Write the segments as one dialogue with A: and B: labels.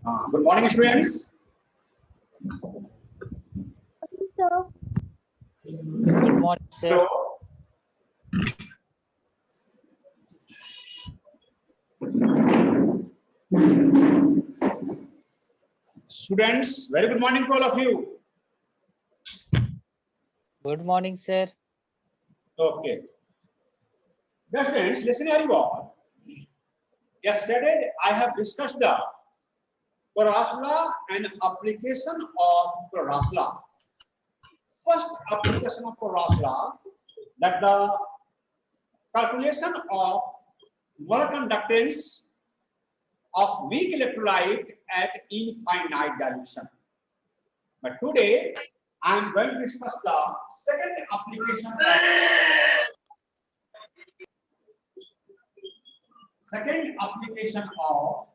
A: Good morning, students.
B: Sir.
C: Good morning, sir.
A: Hello. Students, very good morning to all of you.
C: Good morning, sir.
A: Okay. Dear students, listen here you all. Yesterday, I have discussed the Paras law and application of Paras law. First application of Paras law, that the calculation of molar conductance of weak electrolyte at infinite dilution. But today, I am going to discuss the second application of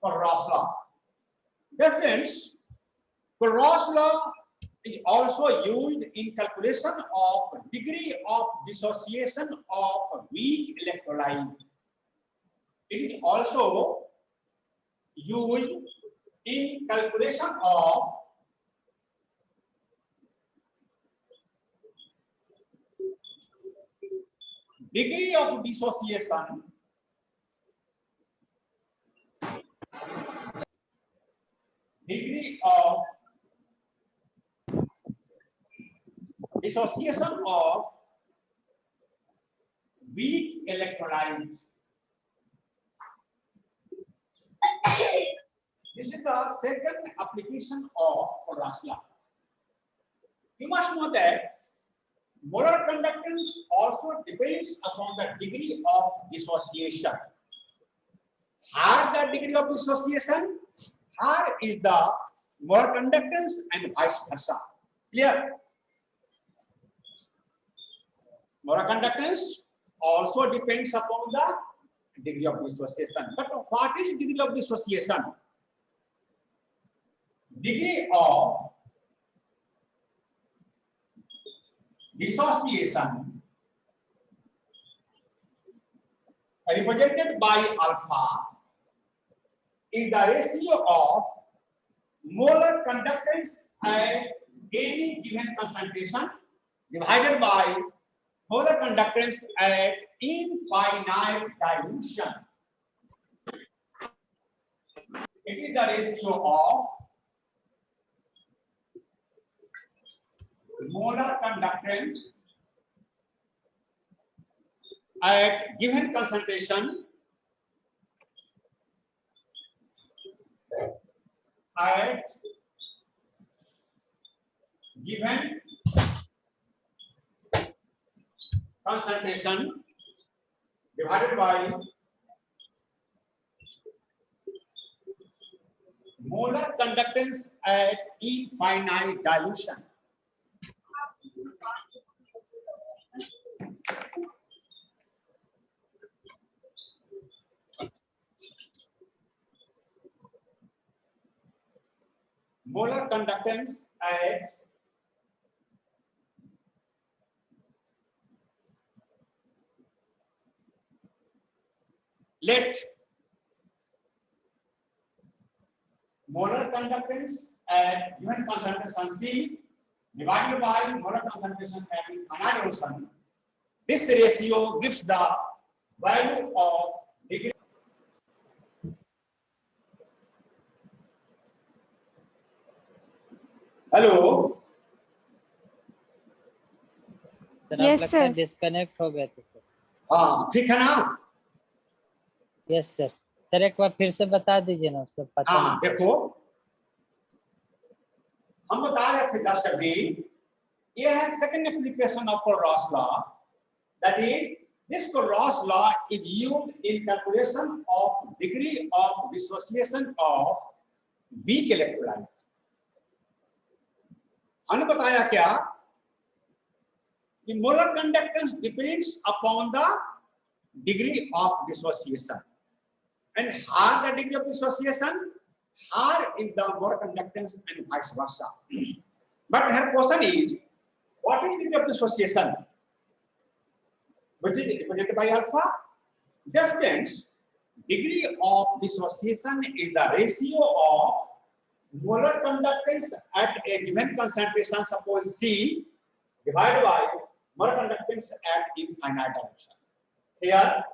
A: Paras law. Dear friends, Paras law is also used in calculation of degree of dissociation of weak electrolyte. It is also used in calculation of degree of dissociation of weak electrolytes. This is the second application of Paras law. You must know that molar conductance also depends upon the degree of dissociation. Higher the degree of dissociation, higher is the molar conductance and vice versa. Clear? Molar conductance also depends upon the degree of dissociation. But what is degree of dissociation? Degree of dissociation represented by alpha is the ratio of molar conductance at any given concentration divided by molar conductance at infinite dilution. It is the ratio of molar conductance at given concentration divided by molar conductance at infinite dilution. Molar conductance at molar conductance at given concentration C divided by molar concentration at infinite dilution. This ratio gives the value of degree. Hello.
B: Yes, sir.
C: Disconnect हो गया था sir.
A: हाँ, ठीक है ना?
C: Yes sir. Sir एक बार फिर से बता दीजिए ना सर. पता
A: हाँ, देखो हम बता रहे थे दर्शक भी, ये है second application of Paras law. That is, this Paras law is used in calculation of degree of dissociation of weak electrolyte. हमने बताया क्या कि molar conductance depends upon the degree of dissociation, and higher the degree of dissociation, higher is the molar conductance and vice versa. But her question is, what is degree of dissociation? which is represented by alpha. Dear students, degree of dissociation is the ratio of molar conductance at a given concentration, suppose C, divided by molar conductance at infinite dilution. Here,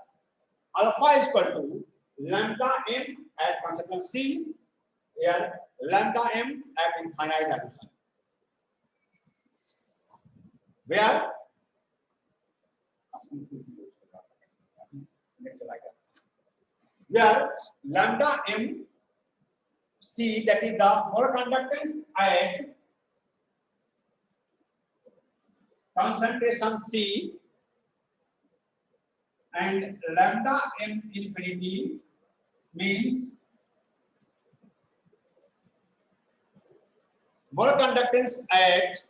A: alpha is equal to lambda m at concentration C. Here, lambda m at infinite dilution. Where lambda m C, that is the molar conductance at concentration C, and lambda m infinity means molar conductance at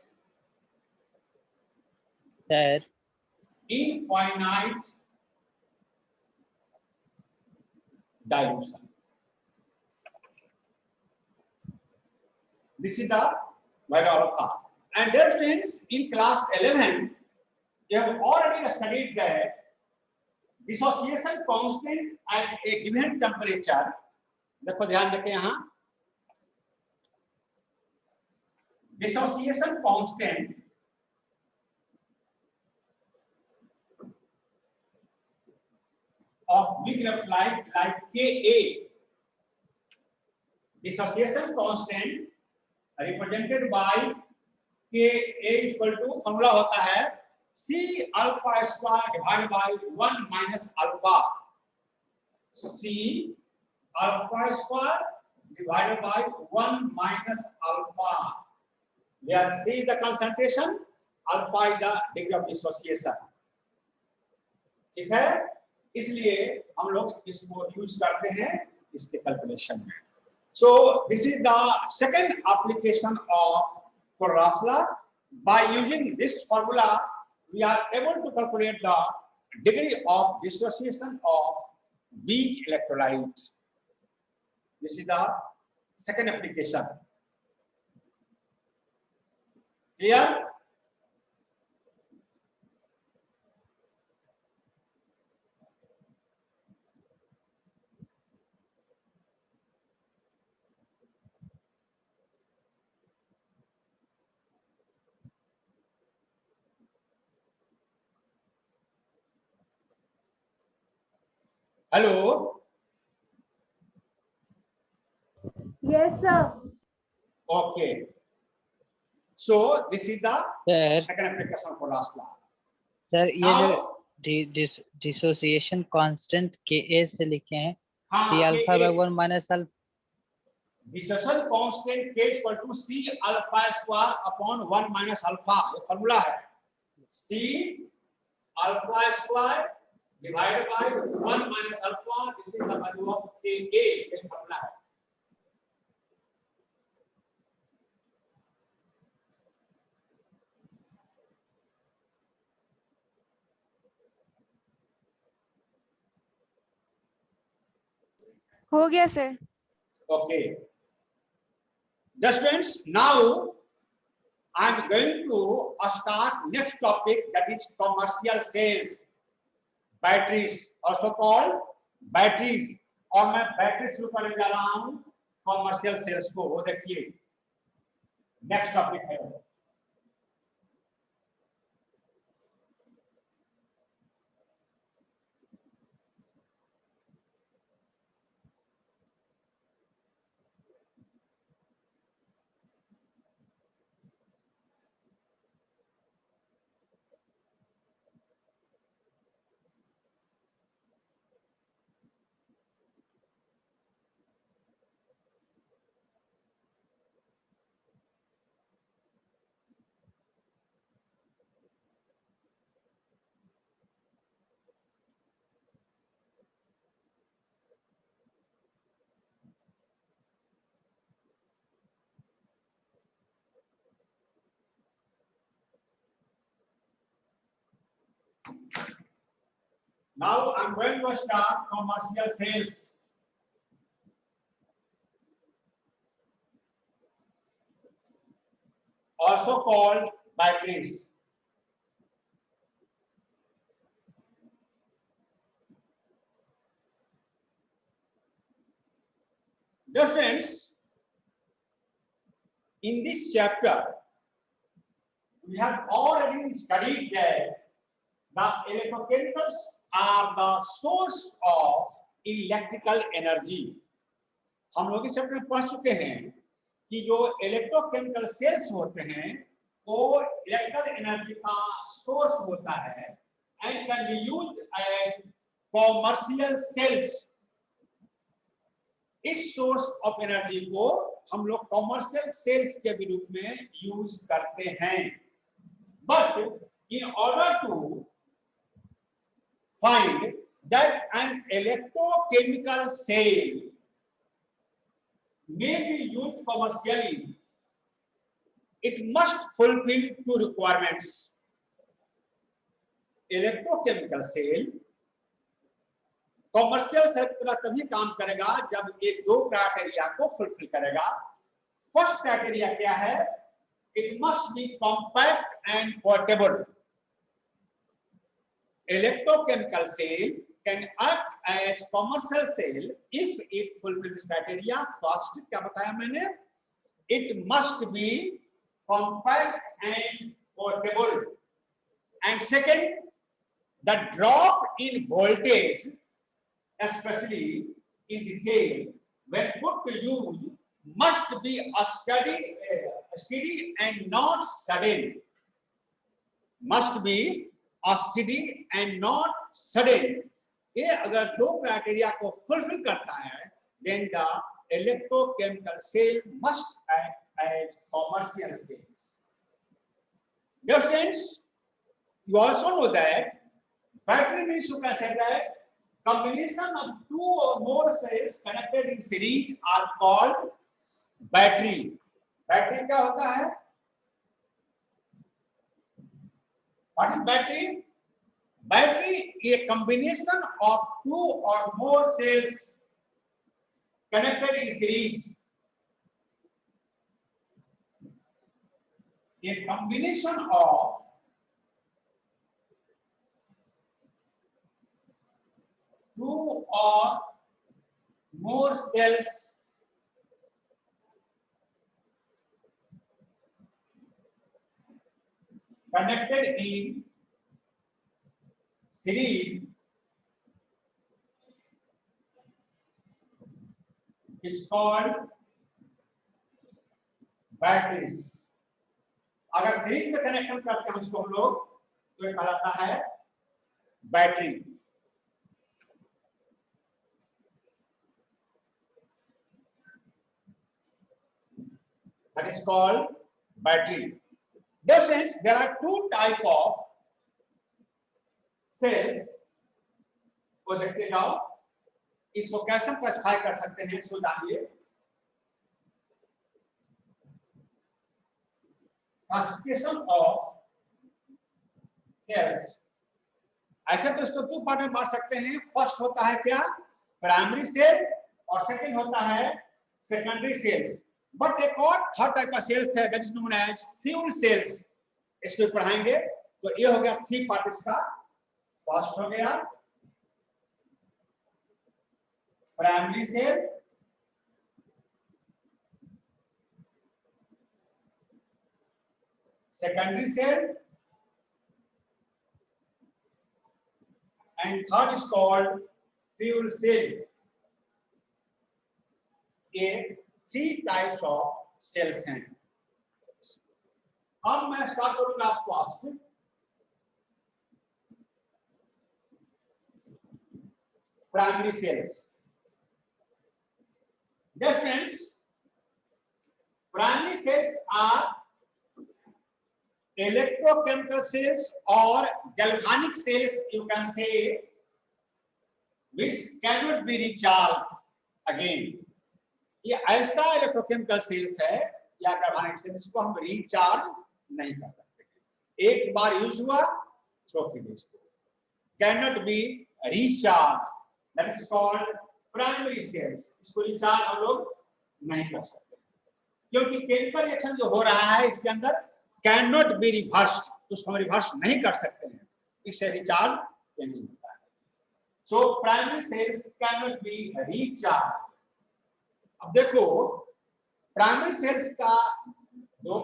C: Sir,
A: infinite dilution. This is the value of alpha. And dear friends, in class 11, you have already studied that dissociation constant at a given temperature. देखो ध्यान रखें यहाँ, dissociation constant of weak electrolyte like Ka. Dissociation constant represented by Ka is equal to, formula होता है C alpha square divided by 1 minus alpha. C alpha square divided by 1 minus alpha. Where C is the concentration, alpha is the degree of dissociation. ठीक है, इसलिए हम लोग इसको use करते हैं इसके कैलकुलेशन में. So this is the second application of Kohlrasler. By using this formula, we are able to calculate the degree of dissociation of weak electrolytes. This is the second application. Clear? Hello.
B: Yes, sir.
A: Okay. So this is the
C: sir,
A: second application for Kohlrasler.
C: sir, ये
A: Now,
C: जो dissociation constant Ka से लिखे हैं,
A: हाँ,
C: C alpha
A: Ka.
C: by 1 minus alpha.
A: Dissociation constant K is equal to C alpha square upon 1 minus alpha. ये formula है. C alpha square divided by 1 minus alpha. This is the value of Ka. ये formula है.
B: हो गया sir.
A: Okay. Just friends, now I am going to start next topic, that is commercial sales. Batteries, also called batteries. और मैं battery शुरू करने जा रहा हूं कॉमर्शियल सेल्स को. वो देखिए नेक्स्ट टॉपिक है. Now I'm going to start commercial sales. Also called batteries. Dear friends, in this chapter, we have already studied that the electrochemicals are the source of electrical energy. हम लोग इस chapter में पढ़ चुके हैं कि जो इलेक्ट्रोकेमिकल सेल्स होते हैं वो इलेक्ट्रिकल एनर्जी का सोर्स होता है and can be used as commercial cells. इस सोर्स ऑफ एनर्जी को हम लोग कॉमर्शियल सेल्स के रूप में यूज करते हैं। But in order to find that an electrochemical cell may be used commercially, it must fulfill two requirements. Electrochemical cell commercial cell की तरह तभी काम करेगा जब एक दो क्राइटेरिया को फुलफिल करेगा। फर्स्ट क्राइटेरिया क्या है? It must be compact and portable. Electrochemical cell can act as commercial cell if it fulfills criteria. First, क्या बताया मैंने? It must be compact and portable. And second, the drop in voltage, especially in the cell, when put to use, must be a steady and not sudden. Must be a steady and not sudden. ये अगर दो criteria को fulfil करता है then the electrochemical cell must act as commercial cells. Dear friends, you also know that battery means you can say that combination of two or more cells connected in series are called battery. Battery क्या होता है? What is battery? Battery is a combination of two or more cells connected in series. A combination of two or more cells connected in series is called batteries. अगर series में connection करते हैं उसको हम लोग तो ये कहलाता है battery. That is called battery. Dear friends, there are two types of cells को देखते जाओ, इसको कैसे क्लासिफाई कर सकते हैं इसको जानिए। क्लासिफिकेशन ऑफ सेल्स, ऐसे तो इसको दो पार्ट में बांट सकते हैं। फर्स्ट होता है क्या? प्राइमरी सेल और सेकंड होता है सेकेंडरी सेल्स। बट एक और थर्ड टाइप का सेल्स है that is known as fuel cells, इसको पढ़ाएंगे। तो ये हो गया थ्री पार्ट इसका। फर्स्ट हो गया primary cell, secondary cell and third is called fuel cell. ये थ्री टाइप्स ऑफ सेल्स हैं। अब मैं स्टार्ट करूंगा first primary cells. Dear friends, primary cells are electrochemical cells or galvanic cells, you can say, which cannot be recharged again. ये ऐसा electrochemical cells है या galvanic cells जिसको हम रिचार्ज नहीं कर सकते। एक बार यूज हुआ थ्रो कीजिए इसको। cannot be recharged, that is called primary cells. इसको रिचार्ज हम लोग नहीं कर सकते क्योंकि केमिकल रिएक्शन जो हो रहा है इसके अंदर कैन नॉट बी रिवर्स्ड, उसको हम रिवर्स नहीं कर सकते हैं, इससे रिचार्ज नहीं होता है। So primary cells can not be recharge. अब देखो प्राइमरी सेल्स का जो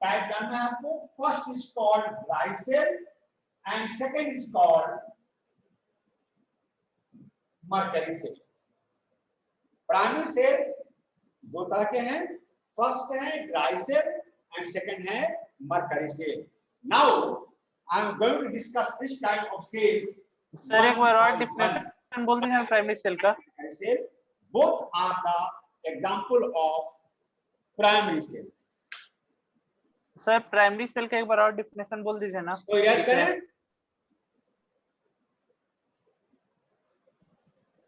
A: टाइप जानना है आपको, first is called dry cell and second is called mercury cell. Primary cells दो तरह के हैं, फर्स्ट है ड्राई सेल एंड सेकेंड है mercury cell. Now I am going to discuss this type of cells.
D: Sir एक बार और definition बोल दीजिए प्राइमरी सेल का।
A: Cell both are the example of primary cells.
D: Sir primary cell का एक बार और डिफिनेशन बोल दीजिए ना।
A: तो याद करें।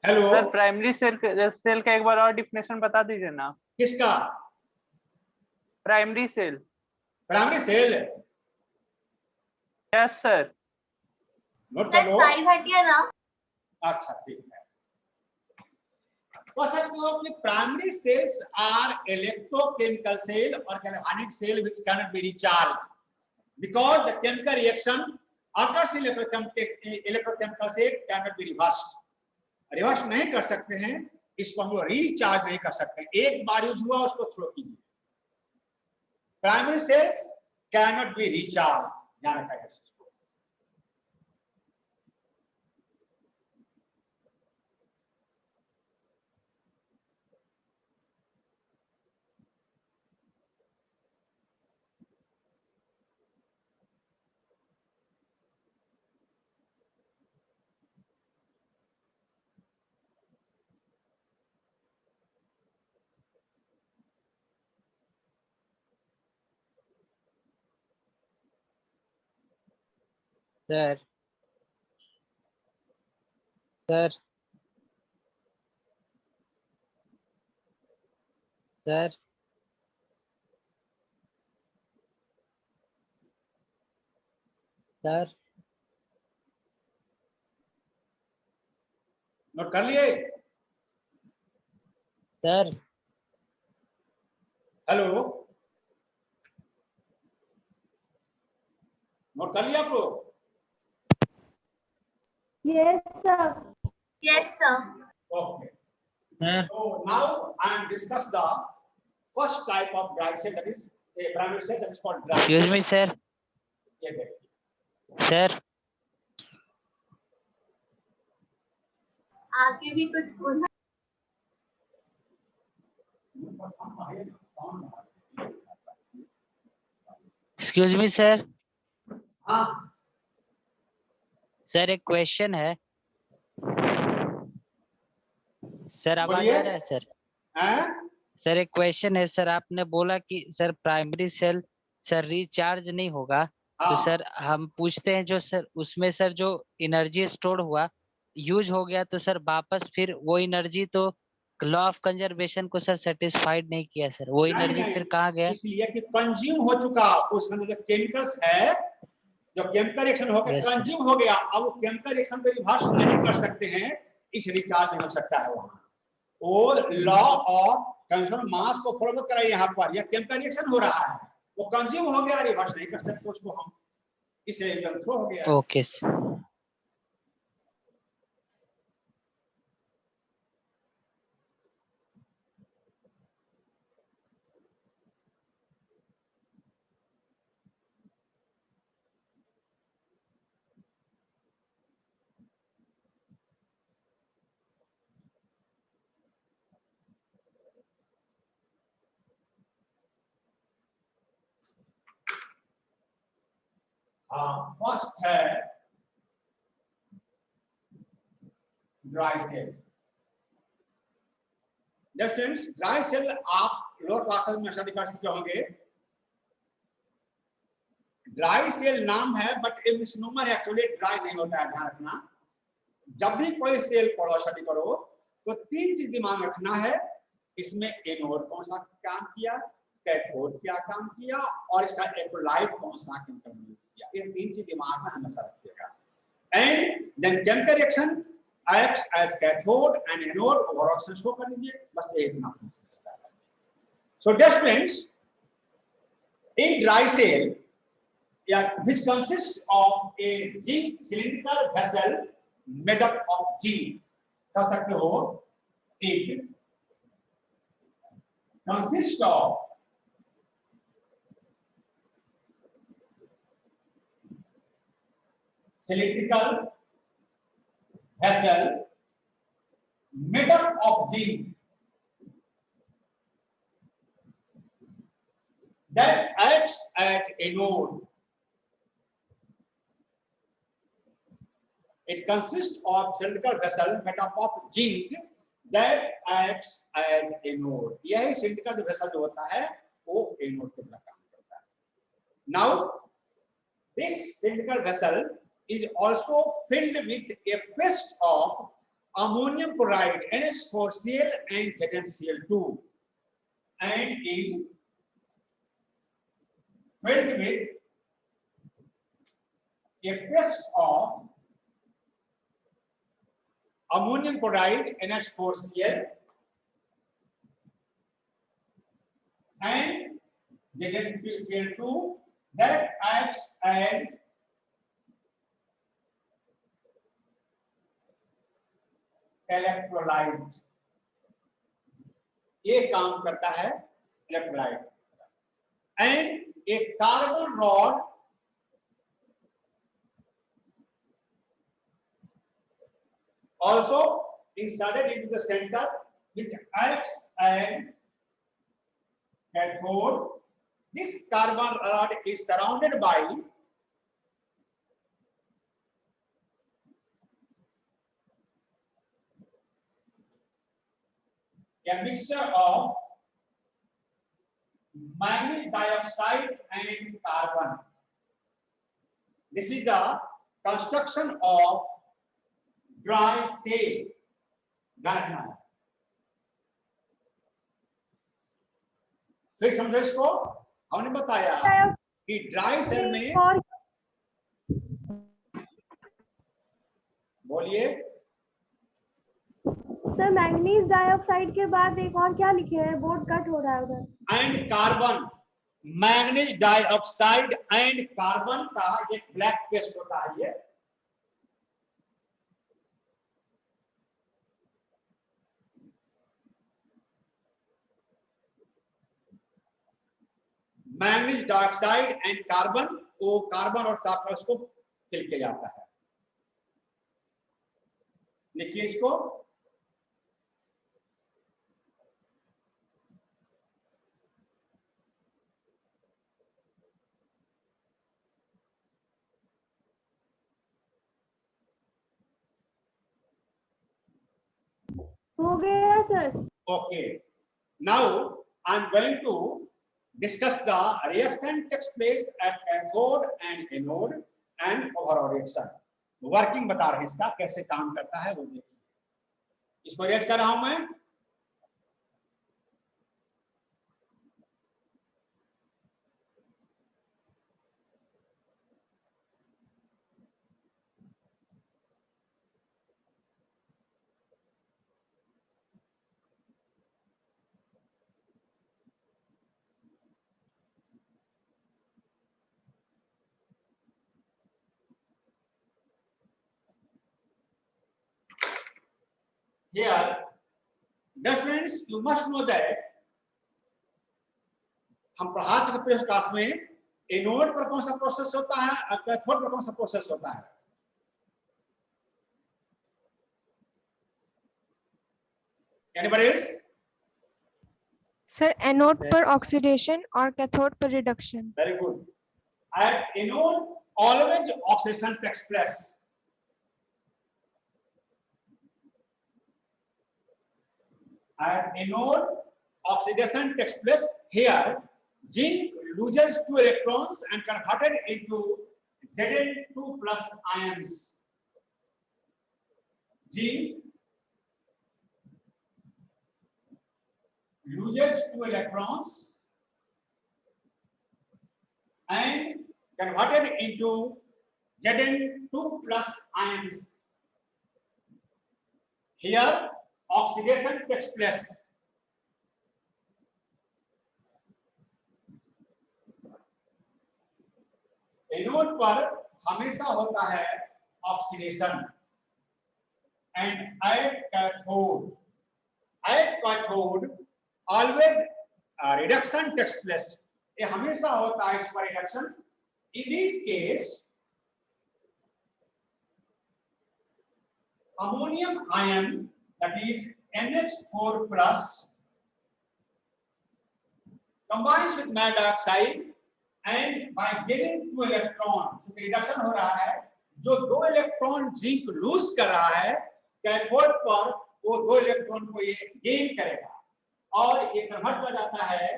A: हेलो
D: सर प्राइमरी सेल का एक बार और डिफिनेशन बता दीजिए ना।
A: किसका?
D: Primary cell.
A: Primary cell.
D: Yes sir.
A: Note कर लो।
B: साइड हटिए ना।
A: अच्छा ठीक है। तो सकते हो कि primary cells are electrochemical cell और galvanic cell which cannot be recharged because the chemical reaction occurs in electrochemical cell cannot be reversed। Reverse नहीं कर सकते हैं, इसको हम लोग रिचार्ज नहीं कर सकते। एक बार यूज हुआ उसको थ्रो कीजिए। Primary cells cannot be recharge, ध्यान रखिएगा।
C: Sir sir sir sir
A: note कर लिए?
C: सर
A: हेलो, नोट कर लिया आप लोग?
B: Yes, sir. Yes, sir.
A: Okay.
C: Sir
A: So now I am discuss the first type of dry cell, that is a primary cell, that is called dry
C: excuse
A: cell।
C: Me sir.
A: ये देखिए।
C: Sir
B: आगे भी कुछ बोलना।
C: Excuse me sir.
A: हाँ
C: sir एक question है sir, आवाज
A: बोलिए।
C: आ रहा है सर?
A: हैं?
C: सर एक क्वेश्चन है सर, आपने बोला कि sir primary cell sir recharge नहीं होगा, तो
A: हाँ।
C: सर हम पूछते हैं जो सर उसमें सर जो एनर्जी स्टोर हुआ यूज हो गया, तो सर वापस फिर वो एनर्जी तो लॉ ऑफ कंजर्वेशन को सर सेटिस्फाइड नहीं किया सर, वो
A: नहीं,
C: एनर्जी
A: नहीं,
C: फिर कहाँ गया?
A: इसलिए कि कंज्यूम हो चुका, उसके अंदर जो केमिकल्स है, जो केमिकल रिएक्शन हो गया,
C: Yes, sir.
A: कंज्यूम हो गया। अब वो केमिकल रिएक्शन को रिवर्स नहीं कर सकते हैं, इस रिचार्ज नहीं हो सकता है वहां। वो लॉ ऑफ कंजर्वेशन मास को फॉलो मत कराइए। यहाँ पर यह केमिकल रिएक्शन हो रहा है, वो कंज्यूम हो गया, रिवर्स नहीं कर सकते उसको हम, इसलिए थ्रो हो गया।
C: Okay sir.
A: हाँ, फर्स्ट है dry cell. Students, dry cell आप लोअर क्लासेस में स्टडी कर चुके होंगे। ड्राई सेल नाम है बट ये मिसनोमर है, एक्चुअली ड्राई नहीं होता है, ध्यान रखना। जब भी कोई सेल पढ़ो, स्टडी करो, तो तीन चीज दिमाग में रखना है। इसमें एनोड कौन सा काम किया, कैथोड क्या काम किया, और इसका इलेक्ट्रोलाइट कौन सा कंट्रीब्यूट किया। ये तीन चीज दिमाग में हमेशा रखिएगा। And then chemical reaction acts as cathode and anode, over option show कर लीजिए, बस ये इतना फंक्शन है। So dear students, in dry cell which consists of a zinc cylindrical vessel made up of zinc, कह सकते हो एक consists of cylindrical vessel made up of zinc that acts as anode. It consists of cylindrical vessel made up of zinc that acts as anode. यही cylindrical vessel जो होता है वो anode के तरह काम करता है. Now this cylindrical vessel is also filled with a paste of ammonium chloride NH4Cl and ZnCl2 and is filled with a paste of ammonium chloride NH4Cl and ZnCl2 that acts as electrolyte. ये काम करता है electrolyte. And a carbon rod also inserted into the center, which acts as cathode. This carbon rod is surrounded by a mixture of manganese dioxide and carbon. This is the construction of dry cell. फिर समझो इसको. हमने बताया कि dry cell में, बोलिए
B: sir manganese dioxide के बाद एक और क्या लिखे हैं, बोर्ड कट हो रहा है उधर.
A: And carbon. Manganese dioxide and carbon का ये ब्लैक पेस्ट होता है. ये मैंगनीज डाइऑक्साइड एंड कार्बन, वो कार्बन और फास्फोरस को फिल किया जाता है. लिखिए इसको.
B: हो गया sir.
A: Okay. Now I am going to discuss the reaction takes place at cathode and anode and overall reaction. Working बता रहे हैं इसका कैसे काम करता है वो देखिए. इसको रेज कर रहा हूं मैं. Here, dear friends, you must know that हम पढ़ा चुके क्लास में एनोड पर कौन सा प्रोसेस होता है और कैथोड पर कौन सा प्रोसेस होता है. Anybody else?
E: सर एनोड पर ऑक्सीडेशन और कैथोड पर reduction.
A: Very good. At anode, always oxidation takes place. At anode, oxidation takes place. Here, zinc loses 2 electrons and converted into Zn2 plus ions. Zinc loses 2 electrons and converted into Zn2 plus ions. Here, oxidation takes place. Anode पर हमेशा होता है oxidation. And at cathode, always reduction takes place, ये हमेशा होता है इस पर reduction. In this case ammonium ion, that is NH4 plus, combines with matte dioxide and by getting 2 electrons, reduction हो रहा है, जो 2 इलेक्ट्रॉन जिंक लूज कर रहा है कैथोड पर, वो 2 इलेक्ट्रॉन को ये गेन करेगा और ये कन्वर्ट हो जाता है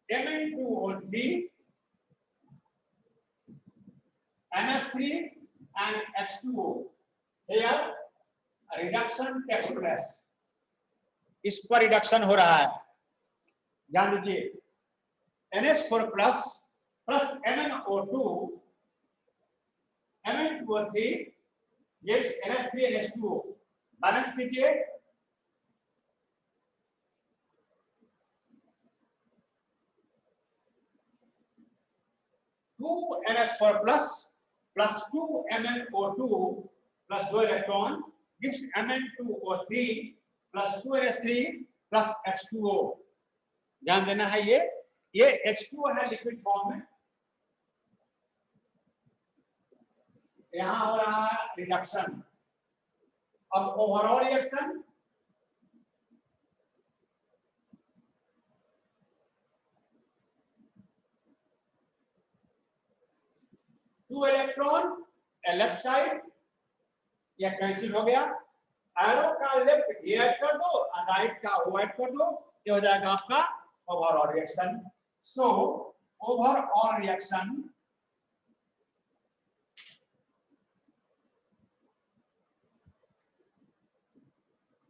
A: Mn2O3 NH3 and H2O। Here reduction takes place, इस पर रिडक्शन हो रहा है, ध्यान दीजिए। NH4 plus plus MnO2 Mn2O3 gives NH3 and H2O, balance कीजिए। Two NH4 plus plus 2 MnO2 plus 2 electron gives Mn2O3 plus 2 NH3 plus H2O। ध्यान देना है, ये H2O है लिक्विड फॉर्म में, यहां हो रहा है रिडक्शन। अब overall reaction, two electron left side, यह कैंसिल हो गया, एरो का लेफ्ट ये ऐड कर दो और राइट का वो ऐड कर दो, ये हो जाएगा आपका overall reaction. So overall reaction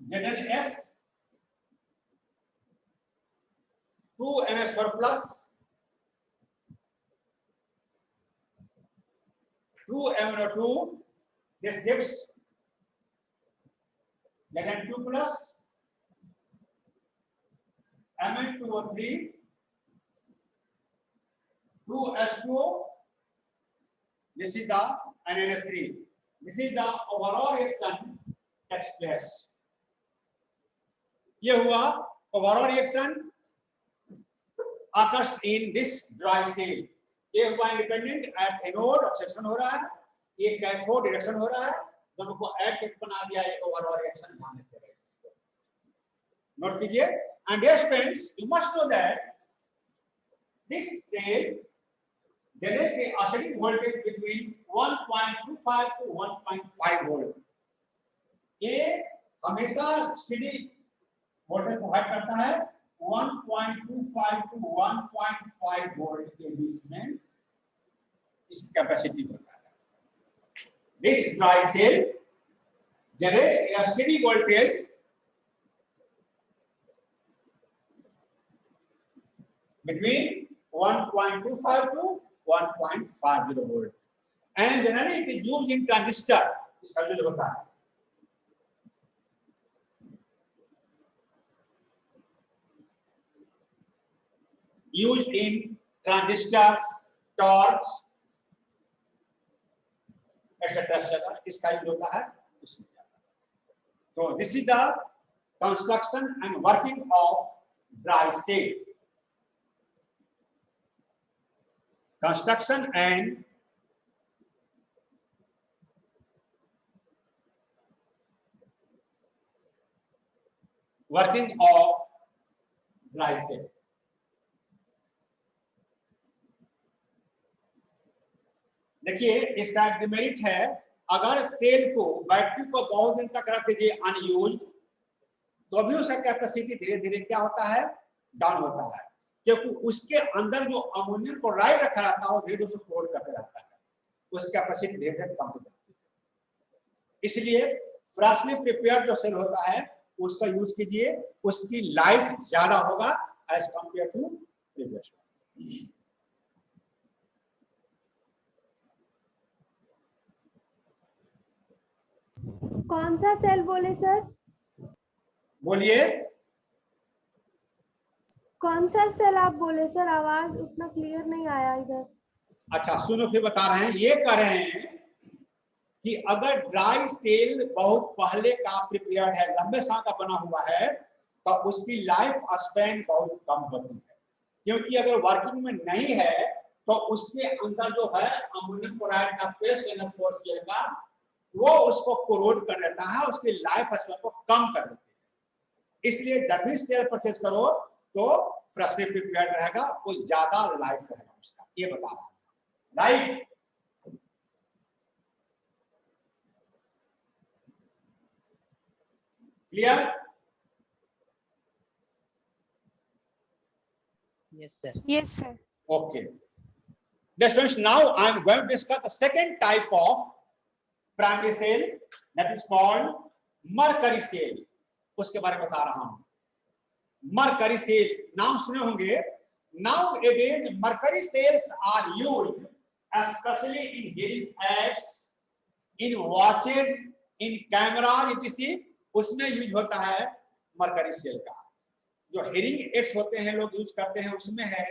A: ZnS 2 NH4 plus 2 MnO2, this gives Zn2 plus Mn2O3 2 H2O, this is the NH3, this is the overall reaction takes place। ये हुआ overall reaction occurs in this dry cell। ये हुआ independent at anode oxidation हो रहा है, ये cathode reduction हो रहा है, दोनों को ऐड करके बना दिया ये ओवरऑल रिएक्शन। ध्यान रखिएगा, नोट कीजिए। And dear friends, you must know that this cell generates a steady voltage between 1.25 to 1.5 volt. ये हमेशा स्टेडी वोल्टेज प्रोवाइड करता है 1.25 टू 1.5 वोल्ट के बीच में इस कैपेसिटी होता है। This dry cell generates a steady voltage between 1.25 to 1.50 volt, and generally it is used in transistor। इसका यूज होता है used in transistors, torch, etc. इसका यूज होता है उसमें। तो this is the construction and working of dry cell। Construction and working of dry cell। देखिए इसका डिमेरिट है, अगर सेल को बैटरी को बहुत दिन तक रख दीजिए अनयूज्ड, तो भी उसका कैपेसिटी धीरे धीरे क्या होता है, डाउन होता है, क्योंकि उसके अंदर जो अमोनियम क्लोराइड रखा रहता है वो धीरे धीरे क्लोर करते रहता है, उसकी कैपेसिटी धीरे धीरे कम हो जाती है। इसलिए फ्रेशली प्रिपेयर्ड जो सेल होता है उसका यूज कीजिए, उसकी लाइफ ज्यादा होगा एज कंपेयर टू प्रीवियस।
B: कौन सा सेल बोले सर?
A: बोलिए,
B: कौन सा सेल आप बोले सर? आवाज उतना क्लियर नहीं आया इधर।
A: अच्छा सुनो, फिर बता रहे हैं। ये कह रहे हैं कि अगर ड्राई सेल बहुत पहले का प्रिपेयर्ड है, लंबे समय का बना हुआ है, तो उसकी लाइफ स्पैन बहुत कम होती है, क्योंकि अगर वर्किंग में नहीं है तो उसके अंदर जो है अमोनियम क्लोराइड का पेस्ट एनएच4Cl का वो उसको कोरोड कर देता है, उसकी लाइफ स्पैन को कम कर देती है। इसलिए जब भी सेल परचेज करो तो फ्रेशली प्रिपेयर्ड रहेगा, वो ज्यादा लाइफ रहेगा उसका, ये बता रहा हूं। Right, clear?
C: Yes, sir.
E: Yes, sir.
A: Okay. Dear students, now I am going to discuss the second type of primary cell, that is called mercury cell. उसके बारे में बता रहा हूं। Mercury cell नाम सुने होंगे। Nowadays mercury cells are used especially in hearing aids, in watches, in cameras etc. उसमें यूज होता है mercury cell का। जो hearing aids होते हैं लोग यूज करते हैं उसमें है,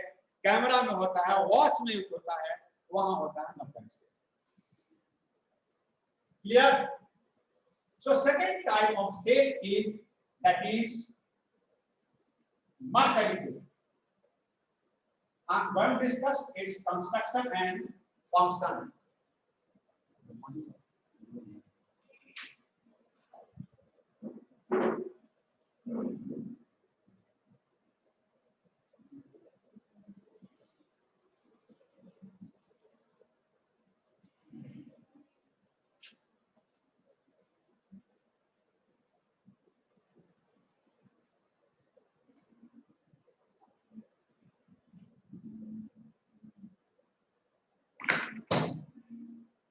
A: कैमरा में होता है, वॉच में यूज होता है, वहां होता है mercury cell। Clear? So second type of cell is mercury cell. I am going to discuss its construction and function.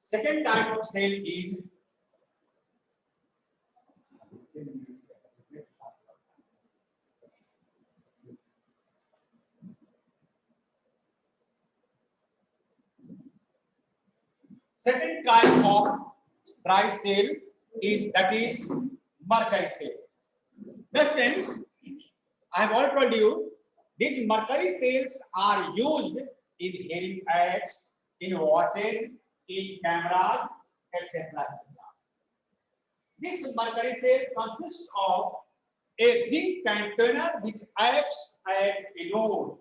A: Second type of cell is second type of bright cell is mercury cell. Dear friends, I have already told you these mercury cells are used in hearing aids, in watches, in cameras, etc. This mercury cell consists of a zinc container which acts as a node.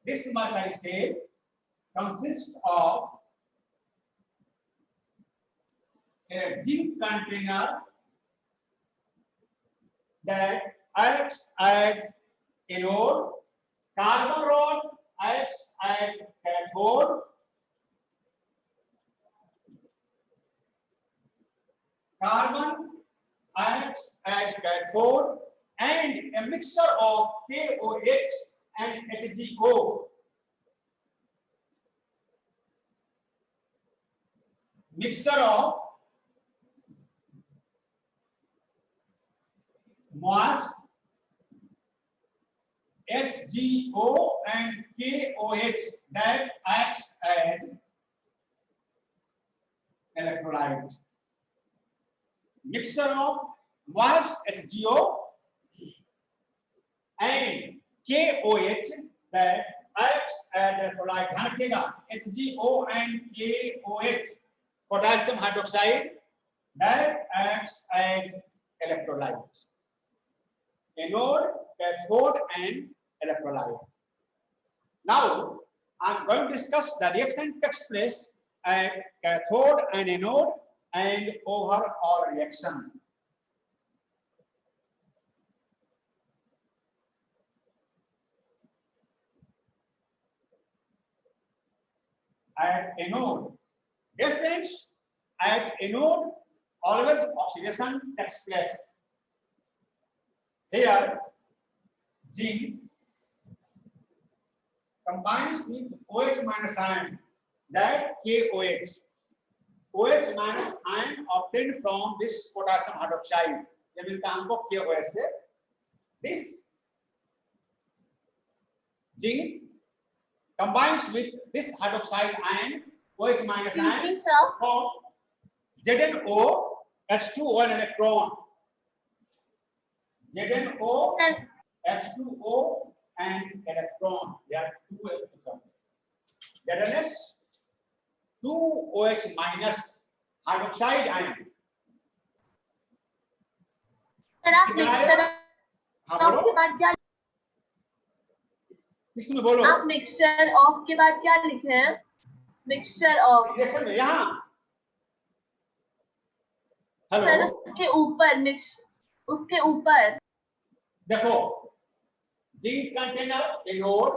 A: This mercury cell consists of a zinc container that acts as a node. Carbon rod acts as cathode. Carbon acts as cathode, and a mixture of KOH and HgO. Mixture of moist HgO and KOH that acts as electrolyte. Mixture of moist HgO and KOH that acts as electrolyte. ध्यान रखिएगा, HgO and KOH, potassium hydroxide, that acts as electrolyte. Anode, cathode, and electrolyte. Now, I am going to discuss the reaction takes place at cathode and anode and overall reaction. At anode, dear friends, at anode always oxidation takes place. Here, zinc combines with OH minus ion, that KOH. OH minus ion obtained from this potassium hydroxide. ये मिलता है हमको KOH से. This zinc combines with this hydroxide ion, OH minus ion, form ZnO H2O electron. ZnO H2O and electron. There are two electrons. ZnS 2OH minus hydroxide ion. हाँ
F: of के
A: बोलो,
F: बाद क्या,
A: किसमें बोलो,
F: आप मिक्सचर ऑफ के बाद क्या लिखे हैं? मिक्सचर ऑफ
A: रिएक्शन में यहाँ,
F: सर
A: हेलो
F: उसके ऊपर मिक्स, उसके ऊपर
A: देखो, zinc container anode,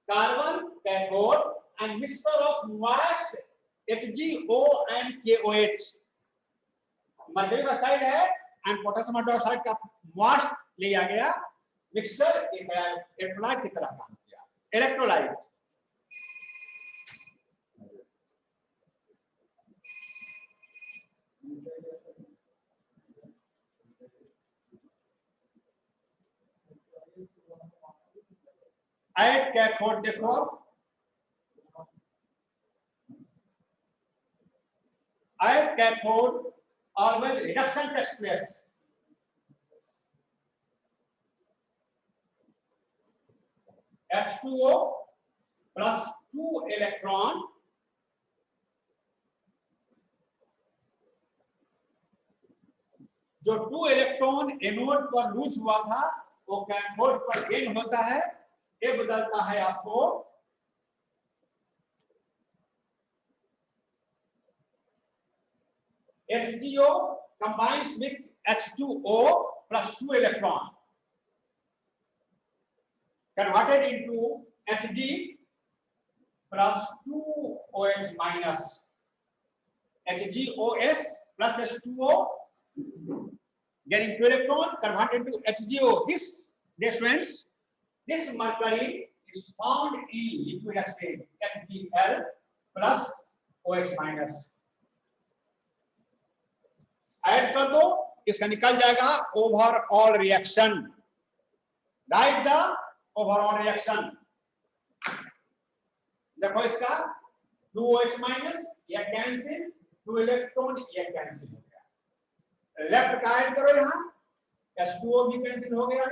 A: carbon cathode and mixture of moist HgO and KOH, mercury का साइड है एंड पोटेशियम हाइड्रोक्साइड का मोइस्ट लिया गया, मिक्सचर इलेक्ट्रोलाइट की तरह काम किया, इलेक्ट्रोलाइट। एट कैथोड देखो, eight cathode always reduction takes place. H2O plus 2 electron जो 2 इलेक्ट्रॉन एनोड पर लूज हुआ था वो कैथोड पर गेन होता है, ये बदलता है आपको HgO combines with H2O plus 2 electron converted into Hg plus 2OH minus HgOS plus H2O getting 2 electron converted to HgO. This, dear friends, this mercury is found in liquid state HgL plus OH minus. Add कर दो, इसका निकल जाएगा overall reaction. Right the overall reaction. देखो इसका 2OH minus ये cancel, 2 electron ये cancel हो गया, लेफ्ट का ऐड करो, यहाँ H2O भी कैंसिल हो गया।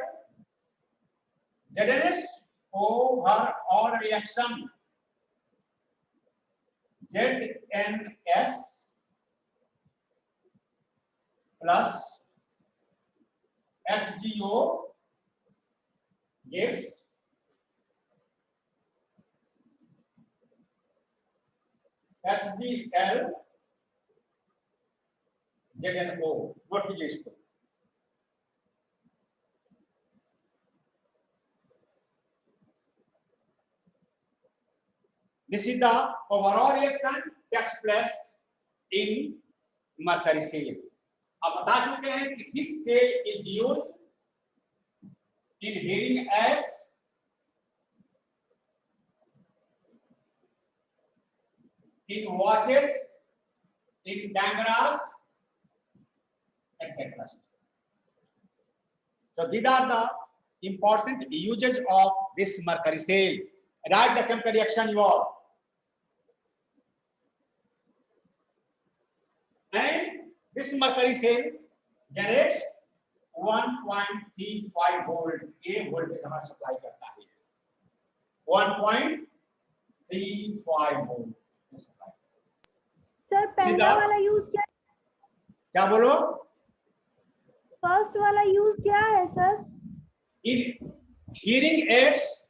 A: ZNS overall reaction, ZNS plus HgO gives HgL ZnO. Note कीजिए इसको। This is the overall reaction takes place in mercury cell. अब बता चुके हैं कि this cell is used in hearing aids, in watches, in cameras, etc. So these are the important uses of this mercury cell. Write the chemical reaction you all. And this mercury cell generates 1.35 volt, ये voltage हमारा supply करता है, 1.35 volt supply.
B: Sir पहला वाला use क्या
A: बोलो?
B: First वाला use क्या है सर?
A: In hearing aids